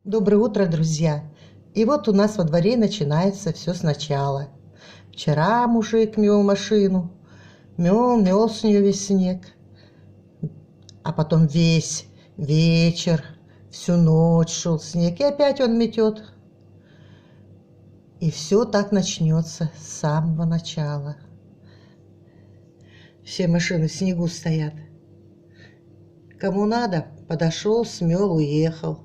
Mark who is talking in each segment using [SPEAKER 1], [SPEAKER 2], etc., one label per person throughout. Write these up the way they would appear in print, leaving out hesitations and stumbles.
[SPEAKER 1] Доброе утро, друзья! И вот у нас во дворе начинается все сначала. Вчера мужик мел машину, мел с нее весь снег, а потом весь вечер, всю ночь шел снег, и опять он метет. И все так начнется с самого начала. Все машины в снегу стоят. Кому надо, подошел, смел, уехал.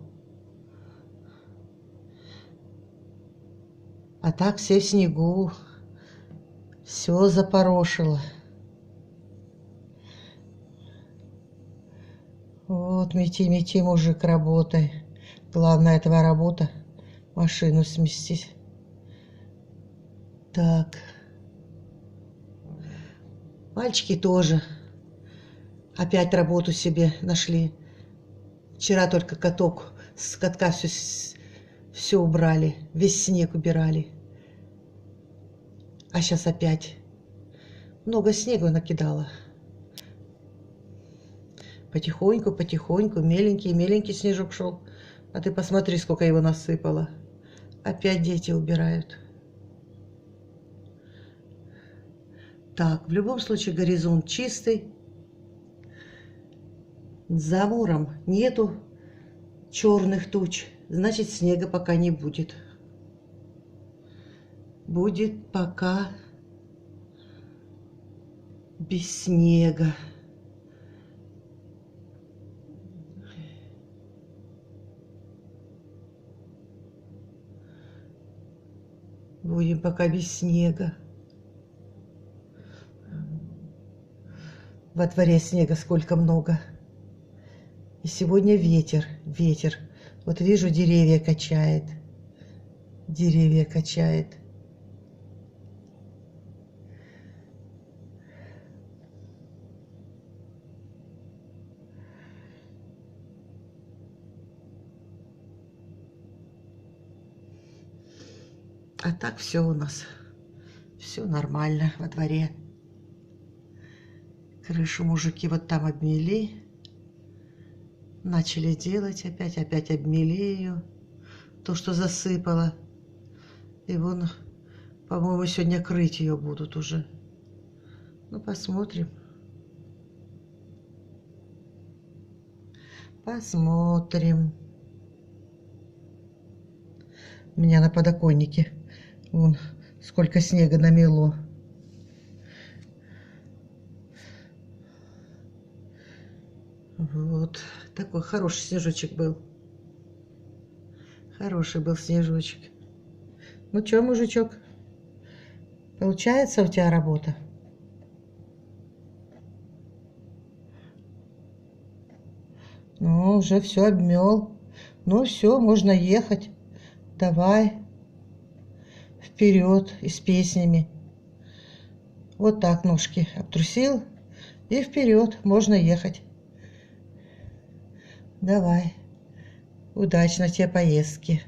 [SPEAKER 1] А так все в снегу, все запорошило. Вот, мети, мужик, работай. Главное твоя работа — машину сместить. Так. Мальчики тоже опять работу себе нашли. Вчера только каток с катка все убрали, весь снег убирали. А сейчас опять много снега накидало. Потихоньку, меленький снежок шел. А ты посмотри, сколько его насыпало. Опять дети убирают. Так, в любом случае горизонт чистый. За мором нету черных туч, значит, снега пока не будет. Будет пока без снега. Будем пока без снега. Во дворе снега сколько много. И сегодня ветер. Вот вижу, деревья качает. А так все у нас. Все нормально во дворе. Крышу мужики вот там обмели. Начали делать опять обмели ее. То, что засыпало. И вон, по-моему, сегодня крыть ее будут уже. Ну, посмотрим. У меня на подоконнике вон сколько снега намело. Вот такой хороший снежочек был. Хороший был снежочек. Ну что, мужичок, получается у тебя работа? Ну, уже все обмел. Ну, все, можно ехать. Давай. Вперед и с песнями. Вот так ножки обтрусил. И вперед, можно ехать. Давай. Удачной тебе поездки.